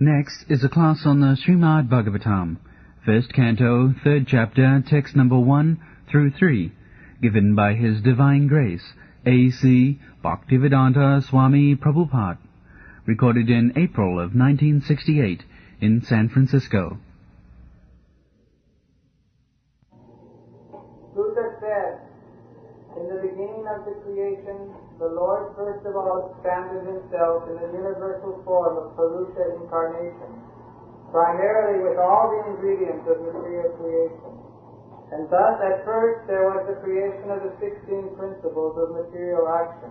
Next is a class on the Śrīmad-Bhāgvatam, first canto, third chapter, text number 1 through 3, given by His Divine Grace, A.C. Bhaktivedanta Swami Prabhupada, recorded in April of 1968 in San Francisco. Buddha said, in the beginning of the creation, the Lord first of all expanded himself in the universal form of Purusha incarnation, primarily with all the ingredients of material creation. And thus at first there was the creation of the 16 principles of material action.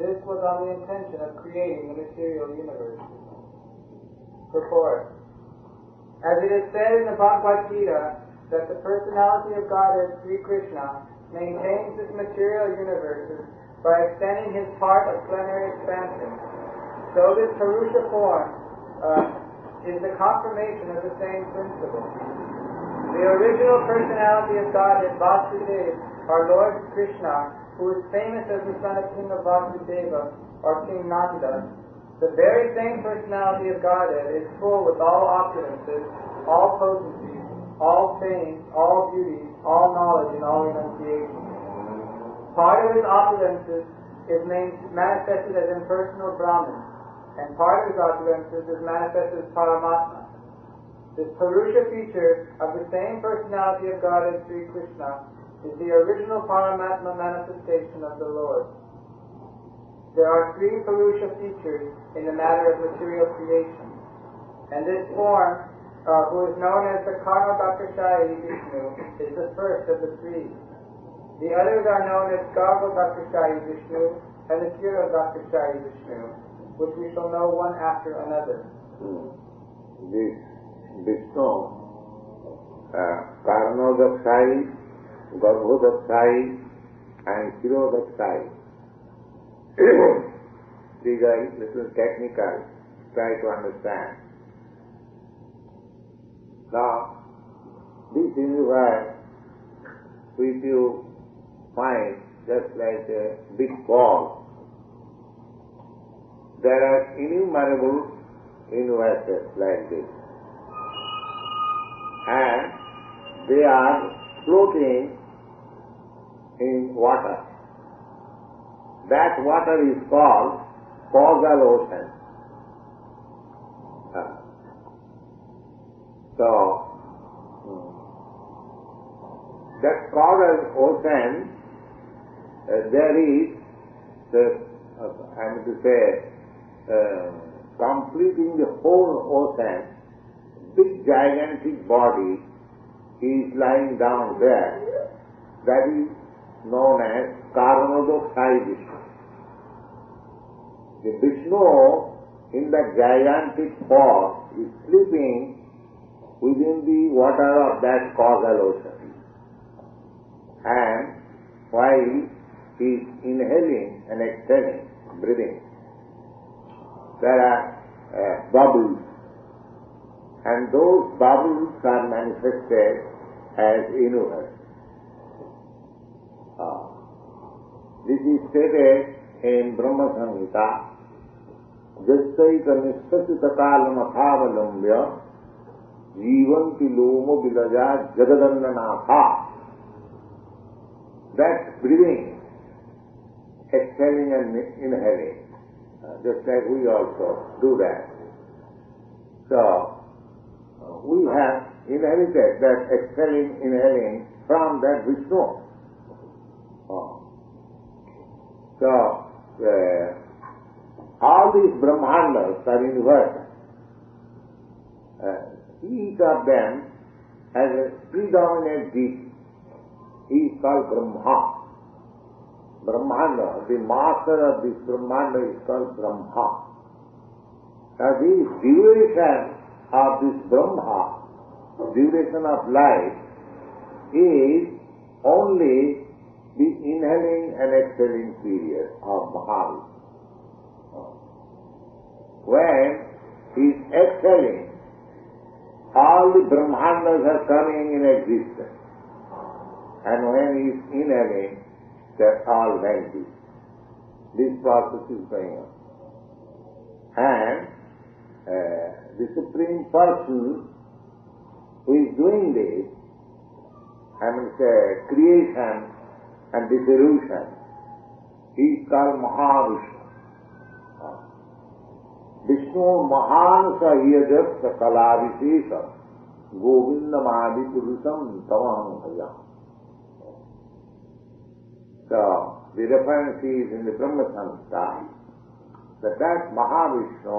This was on the intention of creating the material universe. Purport. As it is said in the Bhagavad Gita, that the personality of Godhead, Sri Krishna, maintains this material universe by extending his part of plenary expansion. So this Purusha form is the confirmation of the same principle. The original personality of Godhead, Vasudeva, our Lord Krishna, who is famous as the son of King of Vasudeva, or King Nanda, the very same personality of Godhead is full with all opulences, all potencies, all fame, all beauty, all knowledge, and all renunciation. Part of his opulences is manifested as impersonal Brahman, and part of his opulences is manifested as Paramatma. This Purusha feature of the same personality of Godhead, Sri Krishna, is the original Paramatma manifestation of the Lord. There are 3 Purusha features in the matter of material creation, and this form, who is known as the Karma-Dakashaya Vishnu, is the first of the 3. The others are known as Garva-Dakashaya Vishnu and the Kira-Dakashaya Vishnu, which we shall know one after another. This Vishnu, Karma-Dakashaya, Garva-Dakashaya and Kira-Dakashaya. These are little technical. Try to understand. Now, this universe, which you find just like a big ball, there are innumerable universes like this, and they are floating in water. That water is called causal ocean. So, that causal ocean, there is, completing the whole ocean, big gigantic body is lying down there. That is known as Karma-Dakashaya Vishnu. The Vishnu in that gigantic form is sleeping within the water of that causal ocean. And while he is inhaling and exhaling, breathing, there are bubbles, and those bubbles are manifested as universe. This is stated in Brahma Samhita, Jastaika Nishkasita Kalamatavalambya Jivanti Lomo Vilaja Jagadandanatha. That breathing, exhaling and inhaling, just like we also do that. So, we have inherited that exhaling, inhaling from that Vishnu. So, all these Brahmandas are universal. Each of them has a predominant deity. He is called Brahma. Brahmanda, the master of this Brahmanda is called Brahma. Now the duration of this Brahma, duration of life, is only the inhaling and exhaling period of Mahavir. When he is exhaling, all the Brahmandas are coming in existence. And when he is inhaling, they all vanish. This process is going on. And the Supreme Person who is doing this, creation and dissolution, he is called Mahavishnu. Vishnu Mahansa Yajasa Kalavishesha Govindamadi Purusam Tamam Bhajam. So, the reference is in the Brahma Samhita that Mahavishnu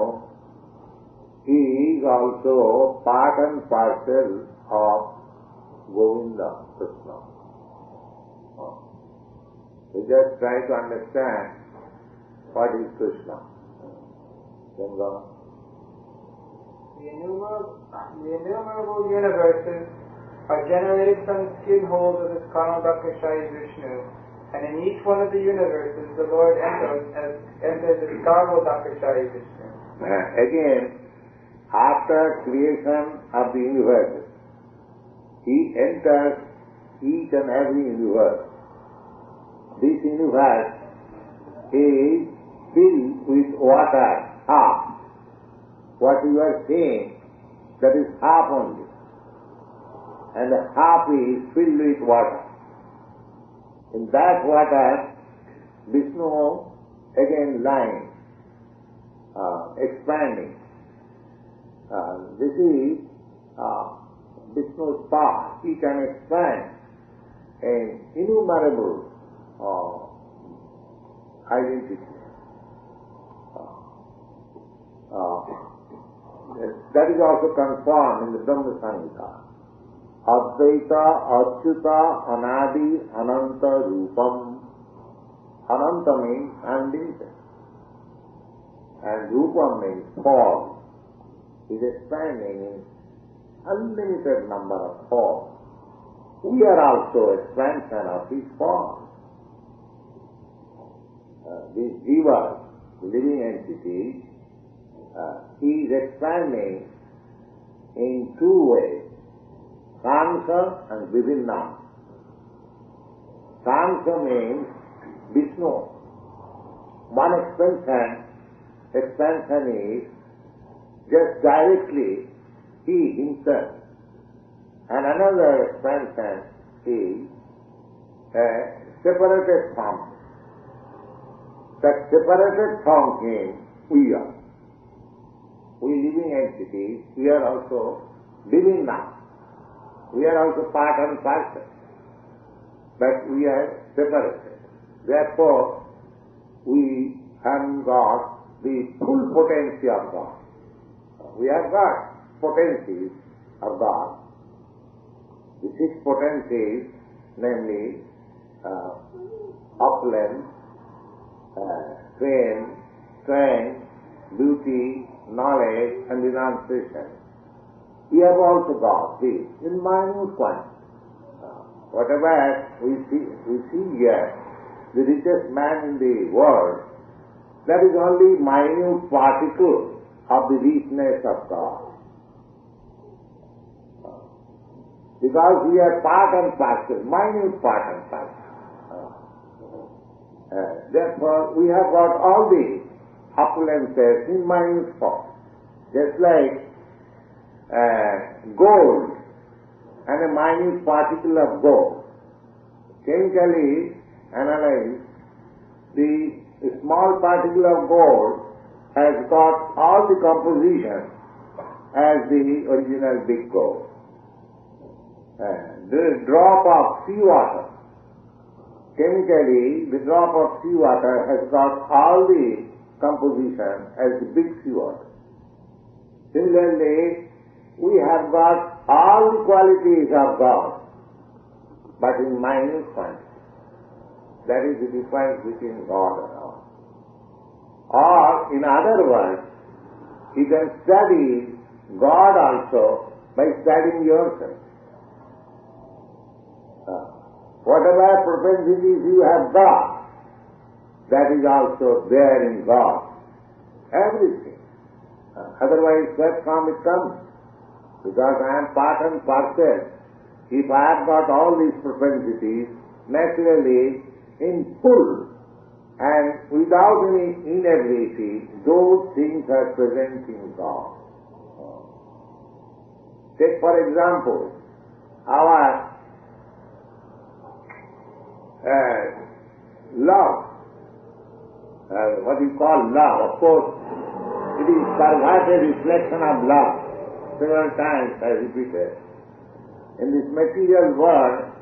is also part and parcel of Govinda, Krishna. We just try to understand what is Krishna. Ganga. The innumerable universes are generated from the skin holes of this Karma-Bhakashai Vishnu, and in each one of the universes the Lord enters the Karma-Bhakashai Vishnu. Again, after creation of the universe, he enters each and every universe. This universe is filled with water, half. What you are seeing, that is half only. And the half is filled with water. In that water, Vishnu again lying, expanding. This is Vishnu's power. He can expand an innumerable identity. That is also confirmed in the Brahma Samhita. Advaita, Achyuta, Anadi, Ananta, Rupam. Ananta means unlimited. And Rupam means form. He is expanding in unlimited number of forms. We are also expansion of his form. These jivas, living entities, he is expanding in two ways, Kamsa and Vivinna. Kamsa means Vishnu. One expansion is just directly he himself, and another expansion is a separated from. That separated from him we are. We living entities, we are also living now. We are also part and parcel. But we are separated. Therefore, we haven't got the full potency of God. We have got potencies of God. The six potencies, namely opulence, fame, strength, beauty, knowledge and renunciation. We have also got this in minute quantity. Whatever we see here, the richest man in the world, that is only minute particle of the richness of God. Because we are part and parcel, minute part and parcel. Therefore, we have got all these opulences in minute form. Just like gold and a minute particle of gold. Chemically analyzed, the small particle of gold has got all the composition as the original big gold. The drop of seawater, chemically the drop of seawater has got all the composition as the big seawater. Similarly, we have got all the qualities of God, but in minute quantity. That is the difference between God and us. Or, in other words, you can study God also by studying yourself. Whatever propensities you have got, that is also there in God. Everything. Otherwise, where from it comes? Because I am part and parcel. If I have got all these propensities, naturally, in full, And without any inability, those things are present in God. Take for example, our love, what you call love, of course, it is perverted reflection of love. Several times I repeated. In this material world,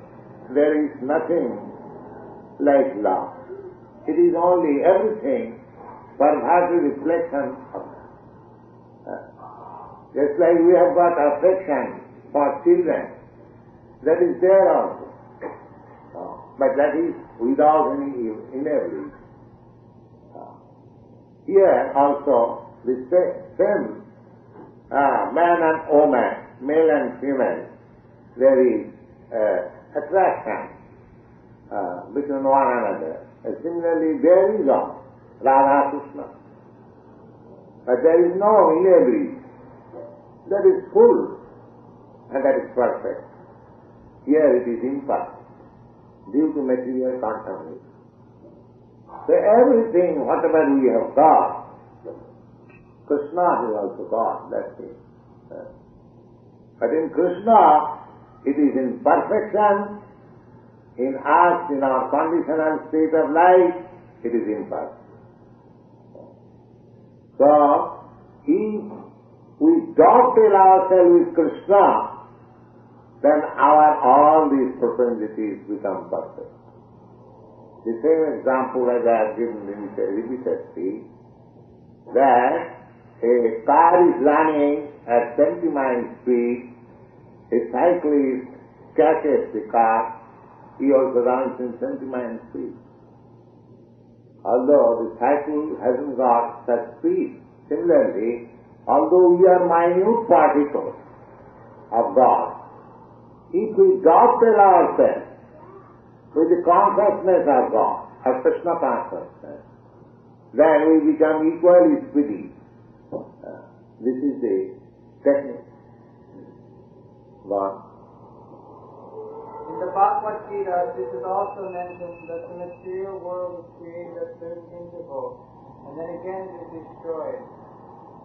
there is nothing like love. It is only everything perverted reflection of love. Just like we have got affection for children, that is there also. But that is without any inability. Here also, the same man and woman, male and female, there is attraction between one another. And similarly, there is also Radha Krishna. But there is no inability. That is full and that is perfect. Here it is imperfect due to material contamination. So everything, whatever we have got, Krishna is also God, that's it. But in Krishna, it is in perfection. In us, in our conditional state of life, it is imperfect. So, if we dovetail ourselves with Krishna, then all these propensities become perfect. The same example as I have given repeatedly, that a car is running at 20 miles speed, a cyclist catches the car, he also runs in 20 miles speed. Although the cycle hasn't got such speed. Similarly, although we are minute particles of God, if we dovetail ourselves with the consciousness of God, of Krishna consciousness, then we become equally speedy. This is the technique. God. In the Bhagavad Gita, this is also mentioned that the material world is created at certain intervals, and then again it is destroyed.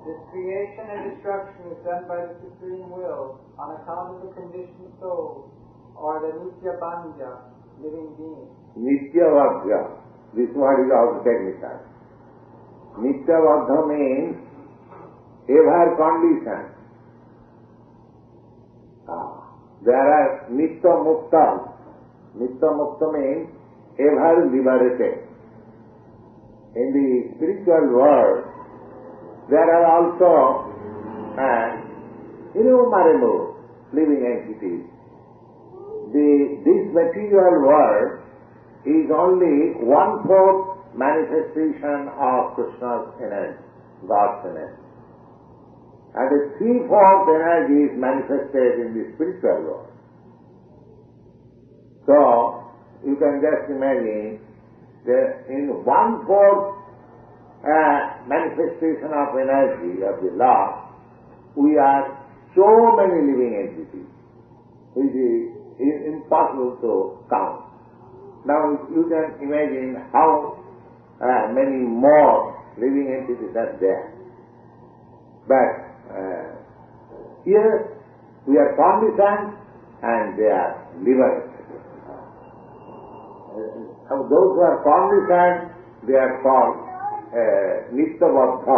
This creation and destruction is done by the Supreme Will on account of the conditioned soul, or the Nitya Bhanja, living being. Nitya Bhanja, this word is also technical. Nitya Bhanja means ever conditioned. There are Nitya Mukta. Nitya Mukta means ever liberated. In the spiritual world, there are also innumerable living entities. This material world is only 1/4 manifestation of Krishna's energy, God's energy. And the 3/4 energy is manifested in the spiritual world. So, you can just imagine that in 1/4 manifestation of energy of the Lord, we are so many living entities, which is impossible to count. Now you can imagine how many more living entities are there. But here we are conditioned and they are liberated. Those who are conditioned, they are called Nitya-Bhanja,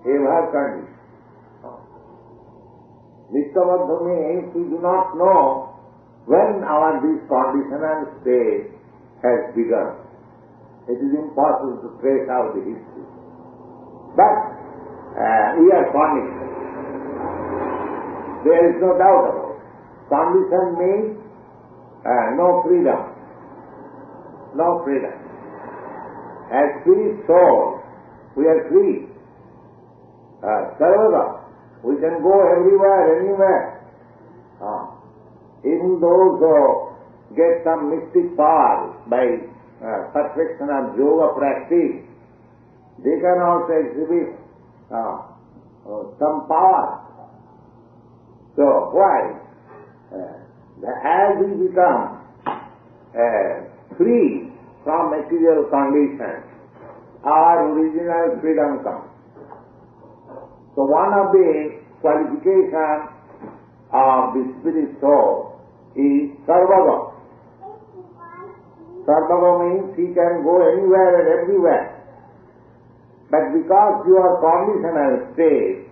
ever conditioned. Nitya-Bhanja means we do not know when this conditional state has begun. It is impossible to trace out the history. But we are conditioned. There is no doubt about it. Condition means no freedom. No freedom. As spirit soul, we are free. Sarvada, we can go everywhere, anywhere. Even those who get some mystic power by perfection of yoga practice, they can also exhibit some power. So why? As we become free from material conditions, our original freedom comes. So one of the qualifications of the spirit soul is sarvava. Sarvava means he can go anywhere and everywhere. But because your conditional state,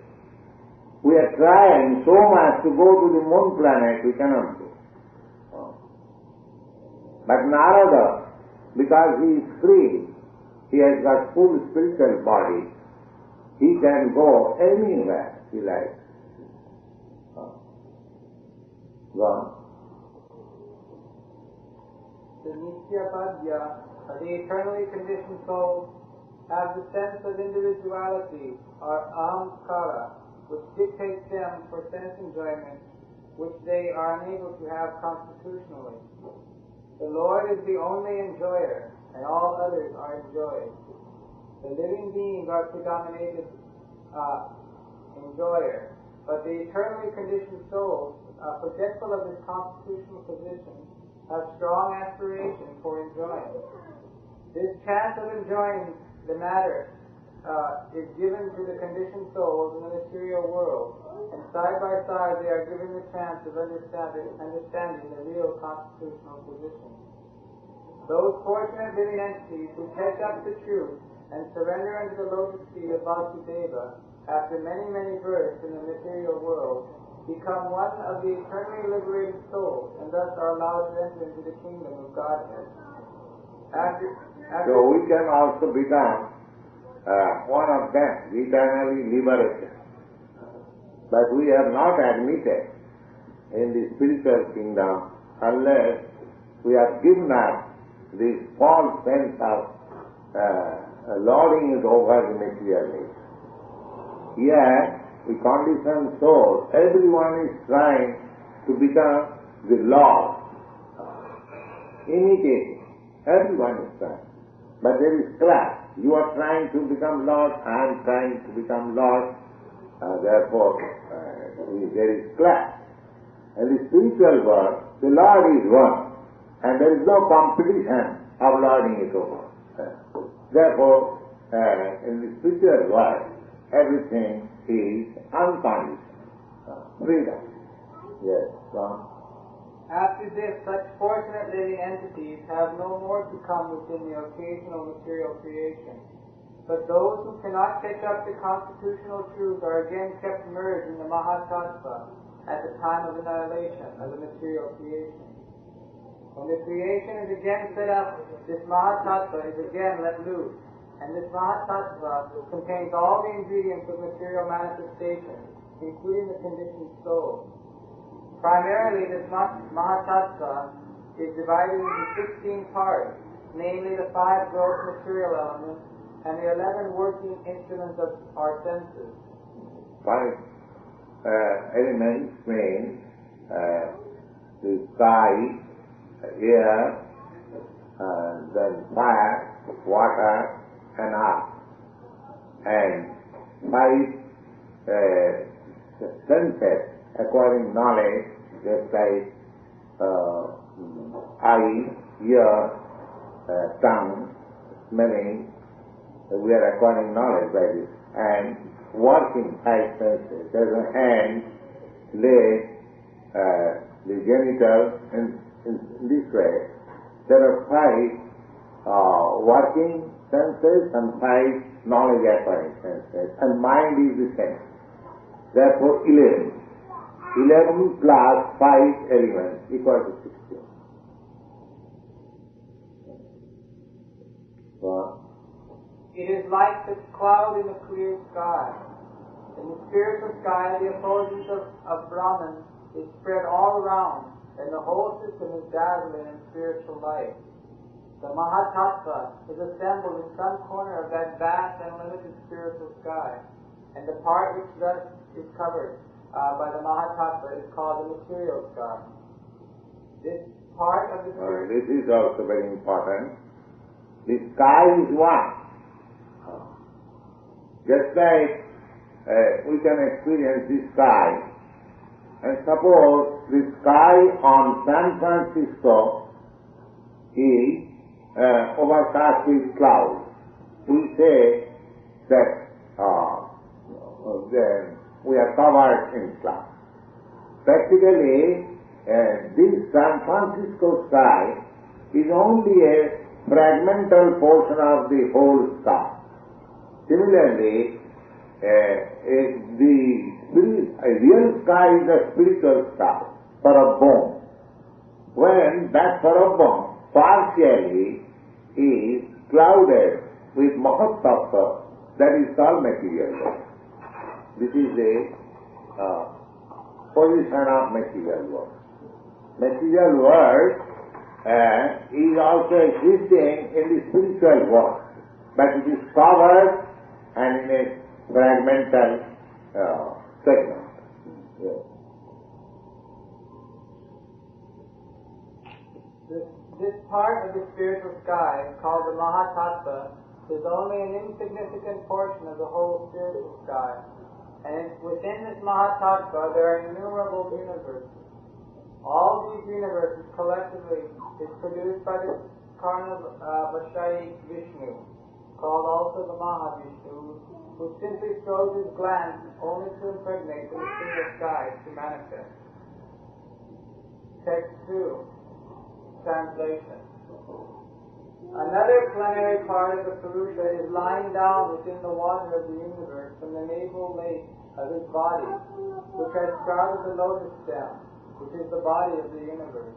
we are trying so much to go to the moon planet, we cannot go. But Narada, because he is free, he has got full spiritual body, he can go anywhere he likes. Go on. The Nitya-Padya, the eternally conditioned souls, have the sense of individuality, or iandKṛṣṇa, which dictates them for sense enjoyment, which they are unable to have constitutionally. The Lord is the only enjoyer, and all others are enjoyed. The living beings are predominated enjoyer, but the eternally conditioned souls, forgetful of this constitutional position, have strong aspiration for enjoying. This chance of enjoying the matter is given to the conditioned souls in the material world, and side by side they are given the chance of understanding the real constitutional position. Those fortunate living entities who catch up the truth and surrender under the lotus feet of Vasudeva after many, many births in the material world become one of the eternally liberated souls, and thus are allowed to enter into the kingdom of Godhead. So we can also become one of them, eternally liberated. But we are not admitted in the spiritual kingdom unless we are given up this false sense of lording it over the material needs. Yet, the conditioned soul, everyone is trying to become the Lord. Imitating. Everyone is trying. But there is clash. You are trying to become Lord, I am trying to become Lord. Therefore, there is clash. In the spiritual world, the Lord is one, and there is no competition of lording it over. Therefore, in the spiritual world, everything is unconditional. Freedom. Yes, come. After this, such fortunate living entities have no more to come within the occasional material creation. But those who cannot catch up to constitutional truth are again kept merged in the Mahatattva at the time of annihilation of the material creation. When the creation is again set up, this Mahatattva is again let loose, and this Mahatattva contains all the ingredients of material manifestation, including the conditioned soul. Primarily, this Mahatattva is divided into 16 parts, namely the 5 gross material elements and the 11 working instruments of our senses. 5 elements mean the sky, air, then fire, water, and earth. And 5 senses acquiring knowledge, just like eye, ear, tongue, smelling, we are acquiring knowledge by this. And working 5 senses, there's a hand, leg, the genital, and in this way, there are 5 working senses and 5 knowledge acquiring senses, and mind is the same. Therefore 11. 11 plus 5 elements equal to 16. It is like the cloud in a clear sky. In the spiritual sky, the effulgence of Brahman is spread all around, and the whole system is dazzling in spiritual light. The Mahatattva is assembled in some corner of that vast and limited spiritual sky, and the part which thus is covered by the Mahatattva is called the material sky. This part of the spiritual... This is also very important. The sky is one. Just like we can experience the sky, and suppose the sky on San Francisco is overcast with clouds. We say that we are covered in clouds. Practically, this San Francisco sky is only a fragmental portion of the whole sky. Similarly, a real sky is a spiritual sky, Parabham. When that Parabham partially is clouded with Mahattattva, that is called material world. This is the position of material world. Material world is also existing in the spiritual world, but it is covered and in a fragmental segment. Yes. This part of the spiritual sky, called the Mahatattva, is only an insignificant portion of the whole spiritual sky. And within this Mahatattva there are innumerable universes. All these universes collectively is produced by the Karna-Vashai Vishnu, called also the Mahavishnu, who simply throws his glance only to impregnate the material sky to manifest. Text 2. Translation. Another plenary part of the Purusha is lying down within the water of the universe from the navel lake of his body, which has sprouted the lotus stem, which is the body of the universe.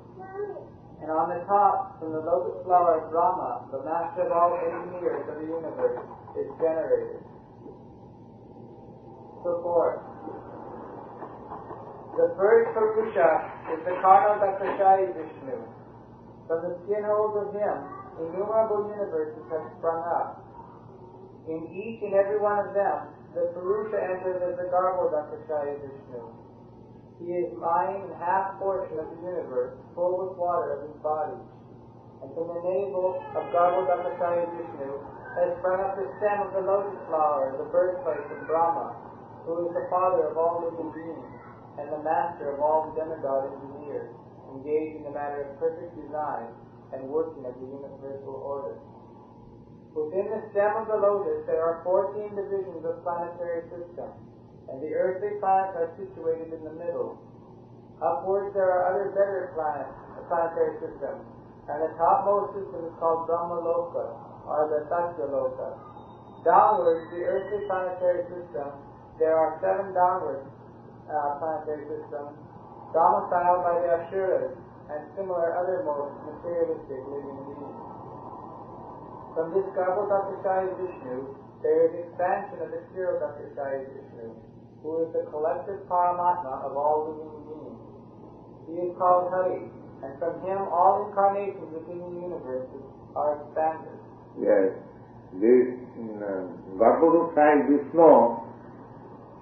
And on the top, from the lotus flower of Brahma, the master of all engineers of the universe, is generated. Support. The first Purusha is the Karna-Dakashai Vishnu. From the skin holes of him, innumerable universes have sprung up. In each and every one of them, the Purusha enters as the Garbhodakashaya Vishnu. He is lying in half portion of the universe, full with water of his body. And from the navel of Garbhodakashaya Vishnu has sprung up the stem of the lotus flower, the birthplace of Brahma, who is the father of all living beings, and the master of all the demigod engineers, engaged in the matter of perfect design and working of the universal order. Within the stem of the lotus there are 14 divisions of planetary systems, and the earthly planets are situated in the middle. Upwards there are other better planetary systems, and the topmost system is called Brahmaloka, or the Satyaloka. Downwards, the earthly planetary system, there are 7 downward planetary systems, domiciled by the Asuras and similar other most materialistic living beings. From this Garbhodakashaya Vishnu, there is expansion of the Kshirodakashaya Vishnu, who is the collective Paramatma of all living beings. He is called Hari, and from him all incarnations within the universe are expanded. Yes, this Garbhodakashaya Vishnu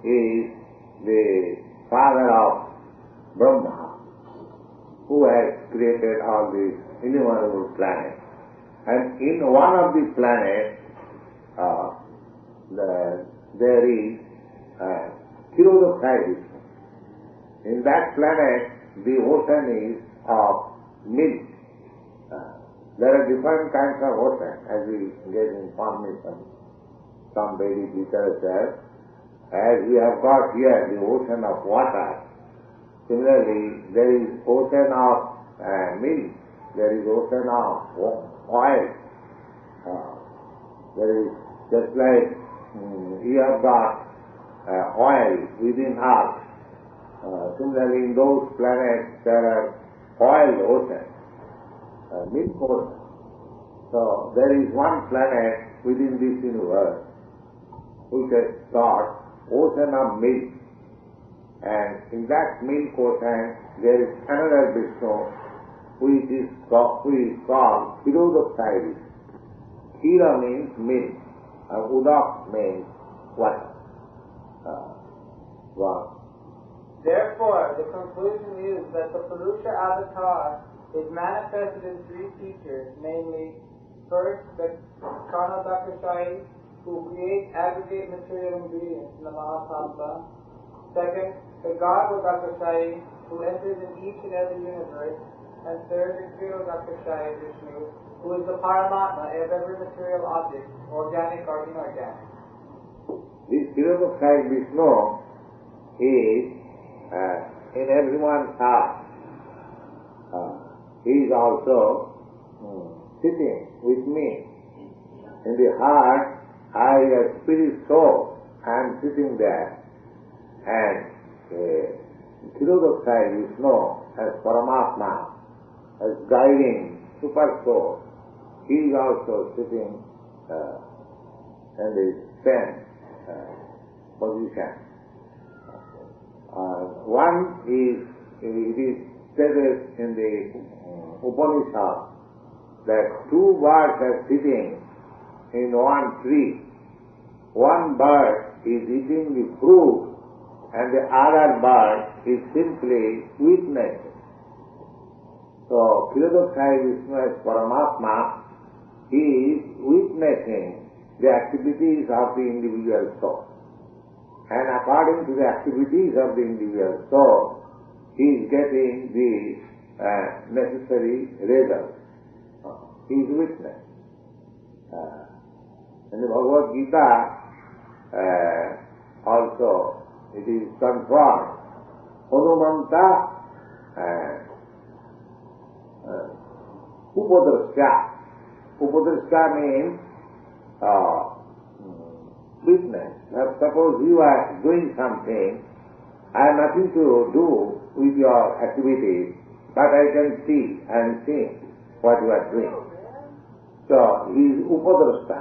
is the father of Brahma, who has created all these innumerable planets. And in one of the planets, there is Kshirodakashaya Vishnu. In that planet, the ocean is of milk. There are different kinds of ocean, as we get information from Vedic literature. As we have got here the ocean of water, similarly there is ocean of milk, there is ocean of oil. There is just like you have got oil within earth. Similarly in those planets there are oil ocean, milk ocean. So there is one planet within this universe which has got ocean of milk, and in that milk ocean there is another Vishnu which is called Kshirodakashaya Vishnu. Kshira means milk, and Udak means water. Therefore, the conclusion is that the Purusha avatar is manifested in 3 features, namely, first, the Karna-Dakashaya, who creates aggregate material ingredients in the Mahatattva. Second, the Garbhodakashaya, who enters in each and every universe. And third, the Kshirodakashaya Vishnu, who is the Paramatma of every material object, organic or inorganic. This Kshirodakshaya Vishnu is in everyone's heart. He is also sitting with me. In the heart, I, a spirit soul, I am sitting there. And Kshirodakshaya Vishnu as Paramatma, as guiding super soul, he is also sitting in the same position. One is, it is stated in the Upanishad that two birds are sitting in one tree. One bird is eating the fruit and the other bird is simply witnessing. So, Kshirodakshaya Vishnu as Paramatma, he is witnessing the activities of the individual soul. And according to the activities of the individual soul, he is getting the necessary results. He is witness. In the Bhagavad Gita, also it is confirmed. Hanumanta Upadrashya. Upadrashya means witness. Now, suppose you are doing something, I have nothing to do with your activities, but I can see and see what you are doing. So, he is Upadrashya.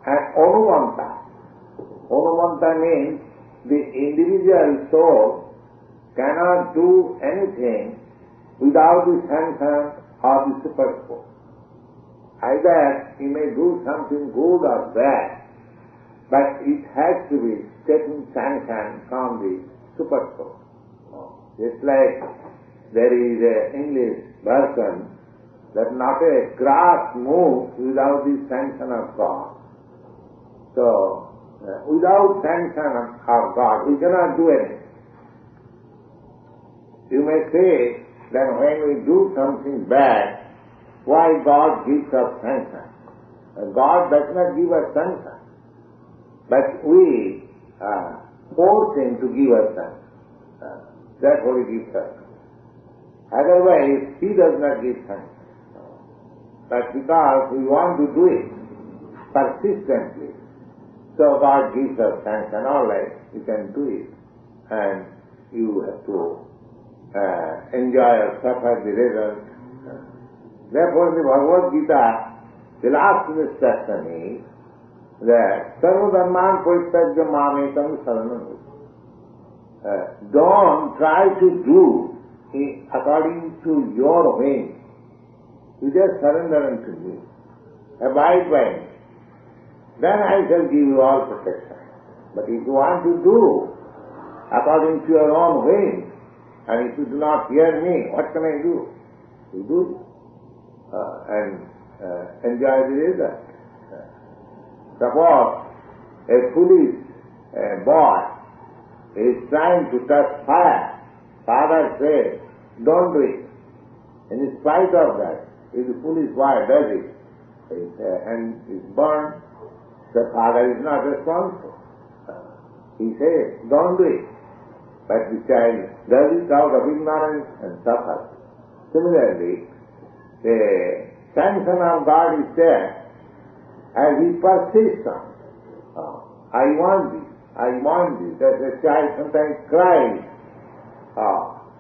And Anumanta. Anumanta means the individual soul cannot do anything without the sanction of the super soul. Either he may do something good or bad, but it has to be taken sanction from the super soul. Just like there is an English version that not a grass moves without the sanction of God. So, without sanction of God, we cannot do anything. You may say that when we do something bad, why God gives us sanction? God does not give us sanction, but we force Him to give us sanction. That's what He gives us. Otherwise, He does not give sanction. But because we want to do it persistently, so God gives us sanction. All right, you can do it, and you have to enjoy or suffer the result. Therefore, in the Bhagavad Gita, the last instruction is that Sarva Dharman Parityajya Mametam Saranam. Don't try to do according to your way. You just surrender unto me. Abide by me. Then I shall give you all protection. But if you want to do according to your own way, and if you do not hear me, what can I do? You do it. And enjoy the result. Suppose a foolish boy is trying to touch fire. Father says, don't do it. In spite of that, if the foolish boy does it, and is burned, the father is not responsible. He says, don't do it. But the child does it out of ignorance and suffers. Similarly, the sanction of God is there, and he persists on. I want this, I want this. As a child sometimes cries,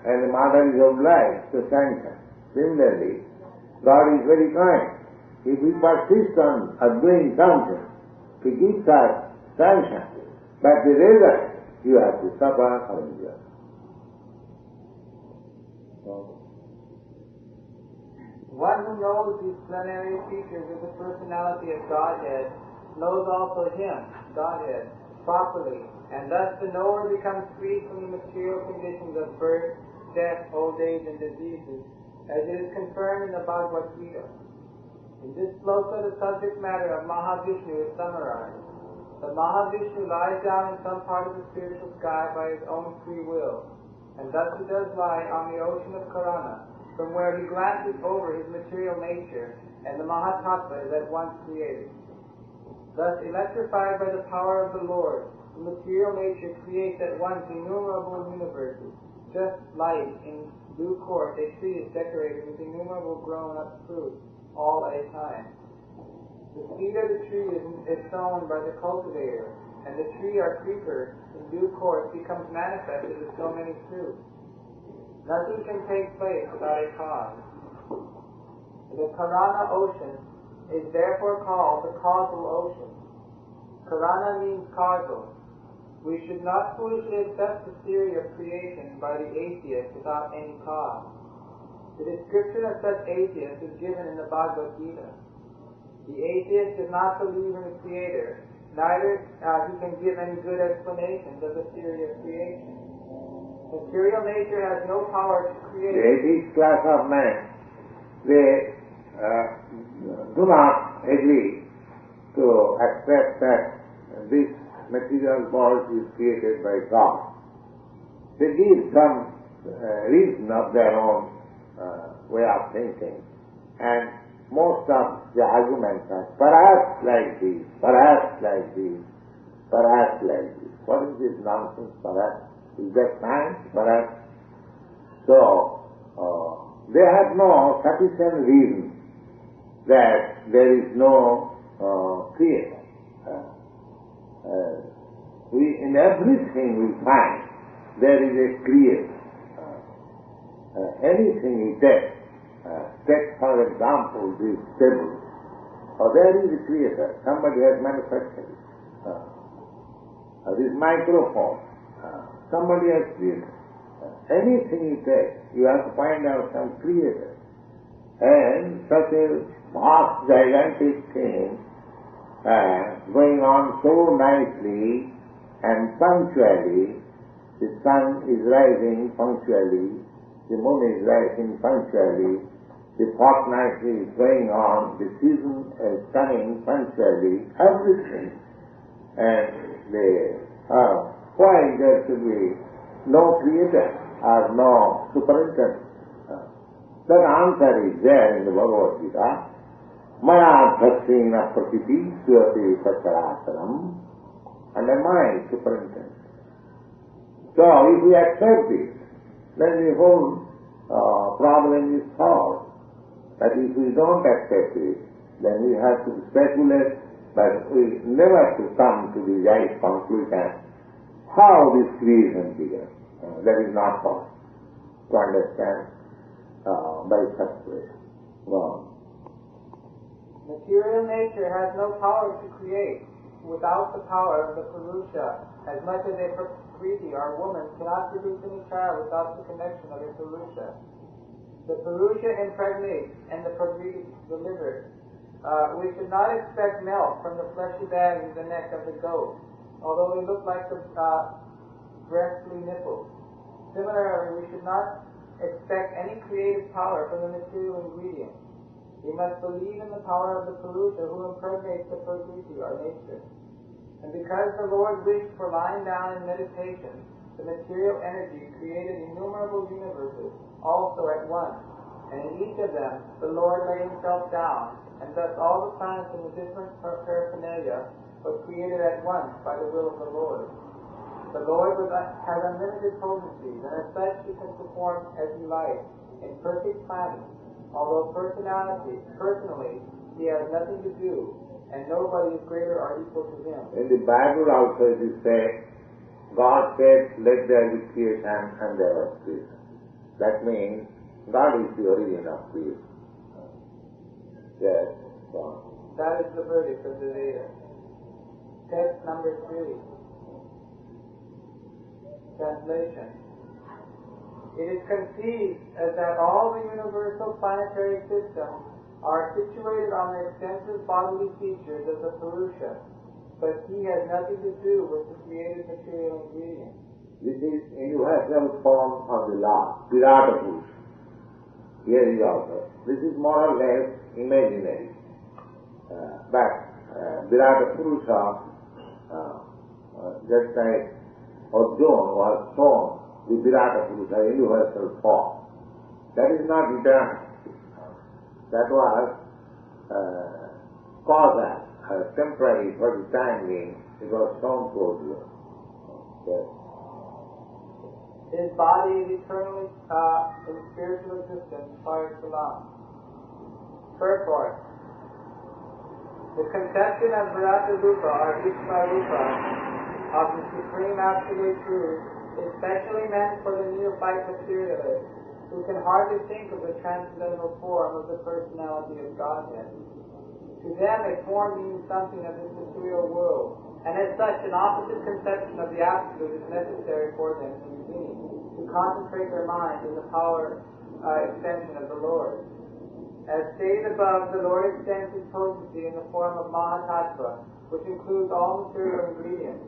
and the mother is obliged to sanction. Similarly, God is very kind. If we persist on doing something, He gives us sanction. But the result, you have to suffer or endure. One who knows these plenary features of the personality of Godhead knows also Him, Godhead, properly, and thus the knower becomes free from the material conditions of birth, death, old age, and diseases, as it is confirmed in the Bhagavad Gita. In this sloka, the subject matter of Mahavishnu is summarized. The Mahavishnu lies down in some part of the spiritual sky by his own free will, and thus he does lie on the ocean of Karana, from where he glances over his material nature and the Mahatattva is at once created. Thus, electrified by the power of the Lord, the material nature creates at once innumerable universes, just like in due course a tree is decorated with innumerable grown-up fruits, all at a time. The seed of the tree is sown by the cultivator, and the tree or creeper in due course becomes manifested as so many fruits. Nothing can take place without a cause. The Karana ocean is therefore called the causal ocean. Karana means causal. We should not foolishly accept the theory of creation by the atheist without any cause. The description of such atheists is given in the Bhagavad Gita. The atheist does not believe in the Creator, neither he can give any good explanations of the theory of creation. Material nature has no power to create. The atheist class of men, they do not agree to accept that this material world is created by God. They give some reason of their own way of thinking, and most of the arguments are perhaps like this, perhaps like this, perhaps like this. What is this nonsense, perhaps? Is that science, perhaps? So, they have no sufficient reason that there is no creator. In everything we find there is a creator. Anything you take for example this table, there is a creator, somebody has manufactured it. This microphone, somebody has created it. Anything you take, you have to find out some creator. And such a vast, gigantic thing going on so nicely and punctually. The sun is rising punctually, the moon is rising punctually, the fortnightly is going on, the season is coming punctually, everything. And why there should be no creator or no superintendent? That answer is there in the Bhagavad Gita. iandKṛṣṇa prakriti svati sacharacharam, and am I superintendent? So if we accept this, then the whole problem is solved. But if we don't accept it, then we have to speculate, but we never to come to the right conclusion how this creation began. That is not possible to understand by such way. Well, material nature has no power to create without the power of the Purusha, as much as a Prakriti or woman cannot produce any child without the connection of a Purusha. The Purusha impregnates and the Prakriti delivers. We should not expect milk from the fleshy bag in the neck of the goat, although they look like the breastly nipples. Similarly, we should not expect any creative power from the material ingredient. We must believe in the power of the Purusha who impregnates the Prakriti or nature. And because the Lord wished for lying down in meditation, the material energy created innumerable universes also at once. And in each of them, the Lord laid himself down, and thus all the planets and the different paraphernalia were created at once by the will of the Lord. The Lord has unlimited potencies, and as such he can perform as he likes in perfect planning, although personally, he has nothing to do, and nobody is greater or equal to him. In the Bible also it is said, God said, let there be creation, and there was creation. That means God is the origin of creation. Yes, God. That is the verdict of the Vedas. Text number 3. Translation. It is conceived as that all the universal planetary systems are situated on the extensive bodily features of the Purusha, but he has nothing to do with the created material ingredient. This is universal form of the Lord, Virata Purusha. Here is also. This is more or less imaginary. But Virata Purusha, just like Arjuna was shown the Virata Purusha, universal form. That is not eternal. That was causal, temporary for the time being. It was shown to you. Yes. His body is eternally in spiritual existence prior to life. Purport. The conception of Virata Rupa or Ishvara Rupa of the Supreme Absolute Truth is specially meant for the neophyte materialist who can hardly think of the transcendental form of the personality of Godhead. To them a form means something of this material world, and as such an opposite conception of the Absolute is necessary for them in the beginning, to concentrate their minds in the power extension of the Lord. As stated above, the Lord extends His potency in the form of Mahatattva, which includes all material ingredients.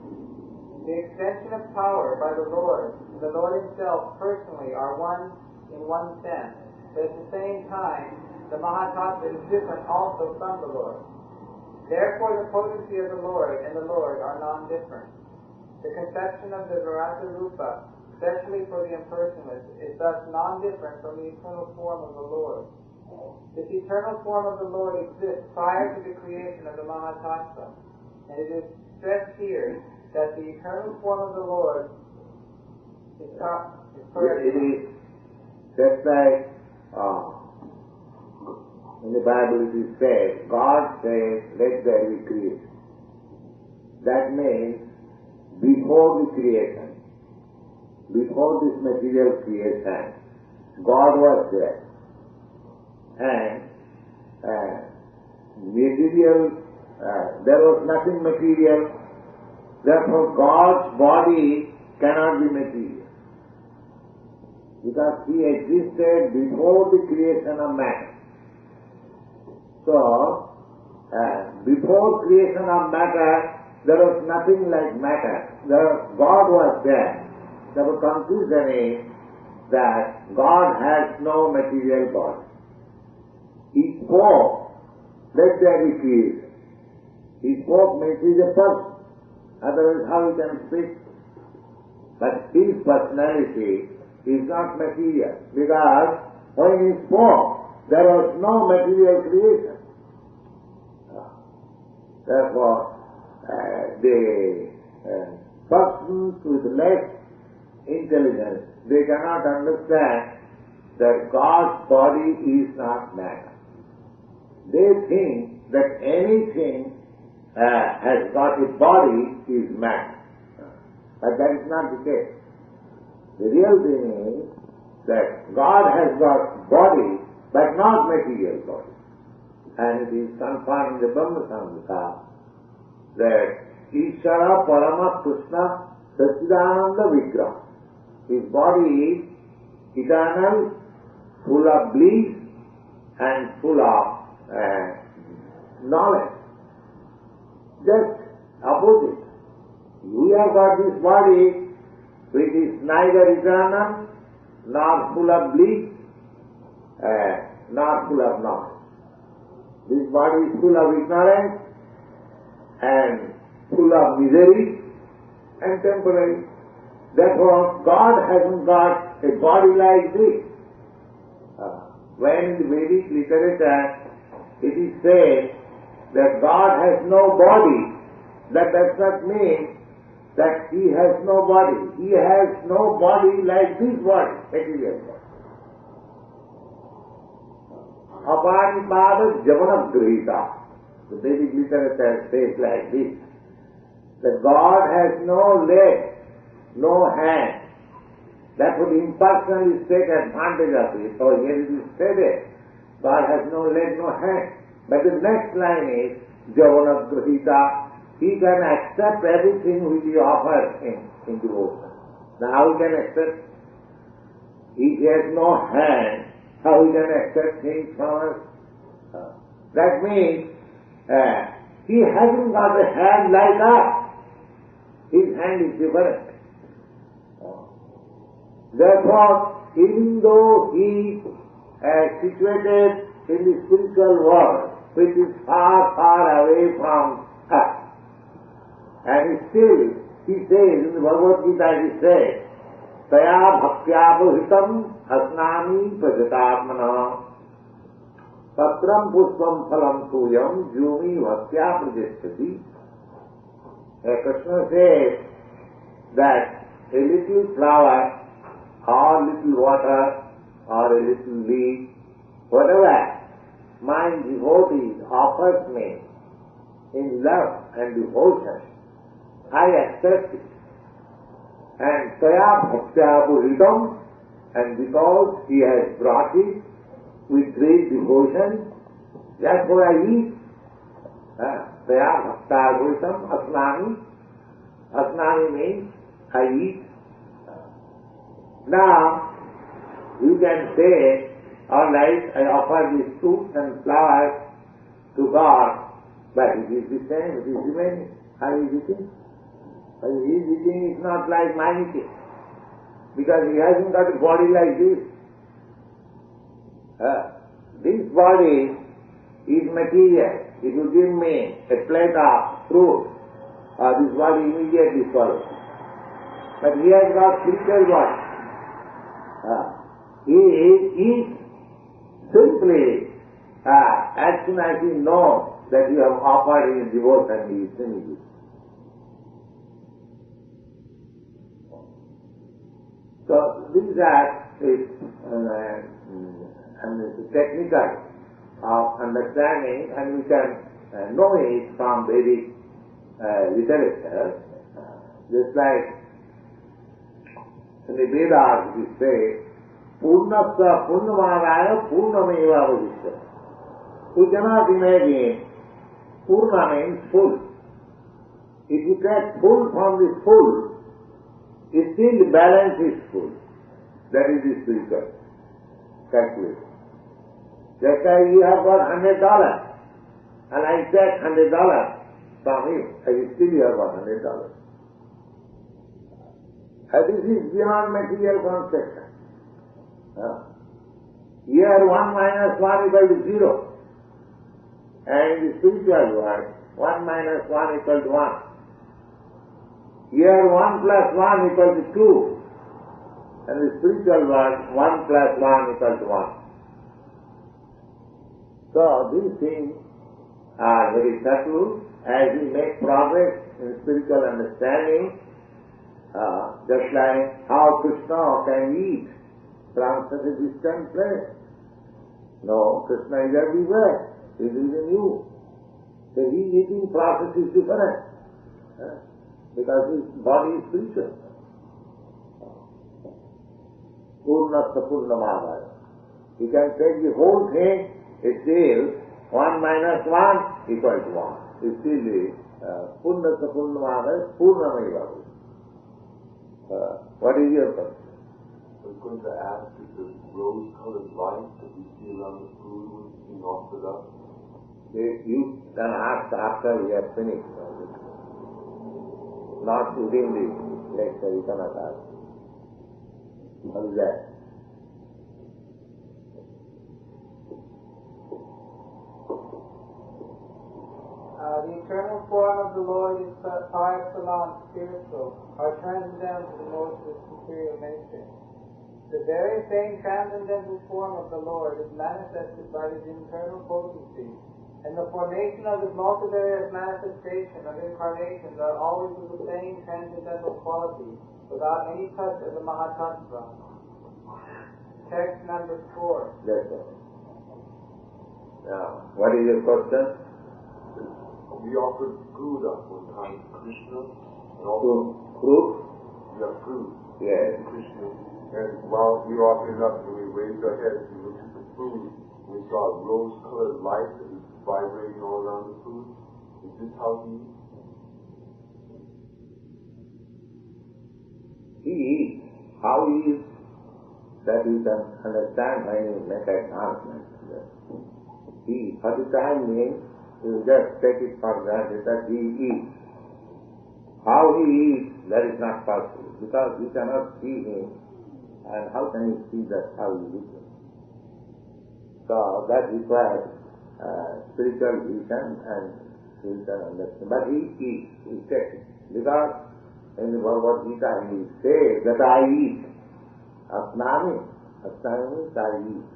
The extension of power by the Lord and the Lord Himself personally are one in one sense, but at the same time, the Mahatattva is different also from the Lord. Therefore, the potency of the Lord and the Lord are non-different. The conception of the Virata Rupa, especially for the impersonalist, is thus non-different from the eternal form of the Lord. This eternal form of the Lord exists prior to the creation of the Mahatattva, and it is stressed here that the eternal form of the Lord is correct. It is just like in the Bible it is said, God says, let there be creation. That means before the creation, before this material creation, God was there. And material, there was nothing material, therefore God's body cannot be material. Because He existed before the creation of matter. So, before creation of matter, there was nothing like matter. God was there. The conclusion is that God has no material body. He spoke, let there be creation. He spoke means He is a person. Otherwise how He can speak? But His personality is not material, because when He spoke, there was no material creation. Therefore, the persons with less intelligence, they cannot understand that God's body is not matter. They think that anything has got a body is matter. But that is not the case. The real thing is that God has got body, but not material body. And it is confirmed in the Brahma Samhita that Ishvara Parama Krishna Sachidananda Vigraha. His body is eternal, full of bliss and full of knowledge. Just opposite. We have got this body which is neither eternal, nor full of bliss, nor full of knowledge. This body is full of ignorance and full of misery and temporary. Therefore, God hasn't got a body like this. When in the Vedic literature it is said that God has no body, that does not mean that He has no body. He has no body like this body, material body. Apanipada Javanagrihita. The Vedic literature says like this, that God has no leg, no hand. That would impersonally take advantage of it. So here it is stated, God has no leg, no hand. But the next line is, Javanagrihita. He can accept everything which He offers in devotion. Now how He can accept? He has no hand. How He can accept things from us? That means He hasn't got a hand like us. His hand is different. Therefore, even though He is situated in the spiritual world, which is far, far away from us, and still, He says in the Bhagavad Gita, He says, Taya bhaktyapuhitam asnami prajatatmana. Patram puspam phalam tuyam jumi bhaktya prajasthati. Krishna says that a little flower or little water or a little leaf, whatever my devotee offers me in love and devotion, I accept it. And taya bhaktya puritam, and because he has brought it with great devotion, therefore I eat. Taya bhaktya puritam asnami. Asnami means I eat. Now, you can say, all right, I offer these fruits and flowers to God, but it is the same, it is remaining. How is eating? His eating is not like my eating, because he hasn't got a body like this. This body is material. If you give me a plate of fruit, this body immediately swallows. But he has got spiritual body. He eats simply as soon as he knows that you have offered him devotion, he is finished. So these are the technical of understanding, and we can know it from Vedic literature. Just like in the Vedas we say, Purnasya Purnamādāya Purnameva Vajisya. We cannot imagine Purna means full. If you take full from the full, still the balance is full. That is the spiritual calculation. Just like you have got $100, and I take $100 from you, I still have got $100. And this is beyond material conception. Here 1 minus 1 equal to 0. And in the spiritual world, 1 minus 1 equal to 1. Here 1 plus 1 equal to 2. And in the spiritual world, 1 plus 1 equal to 1. So these things are very subtle. As we make progress in spiritual understanding, just like how Krishna can eat from such a distant place. No, Krishna is everywhere. He is in you. The eating process is different. Because his body is spiritual. Purnasya Purnamādāya. You can take the whole thing, it's still 1 minus 1 equal to 1. It's still the Purnasya Purnamādāya Purnameva. What is your question? I was going to ask if the rose-colored light that we see around the food was being offered up. You can ask after we have finished. Not within the lecture, you cannot ask. What is that? The eternal form of the Lord is par excellence spiritual, or transcendental to the modes of its material nature. The very same transcendental form of the Lord is manifested by his internal potency, and the formation of his multivarious manifestation of incarnations are always of the same transcendental quality, without any touch of the Mahatattva. Text number 4. That's all. Now, what is your question? We offered food up one time to Krishna, and also Fruit? fruit. Yes. To Krishna. And while we were offering it up, and we raised our heads, we looked at the food, and we saw a rose-colored light that was vibrating all around the food. Is this how he eats? He eats. How he eats, that you can understand when you make announcement. He, for the time being, you just take it for granted that he eats. How he eats, that is not possible, because you cannot see him, and how can you see that how he eats? So that requires spiritual vision and spiritual understanding. But he eats, he takes it, because in the Bhagavad Gita he says that I eat. Asnami means I eat.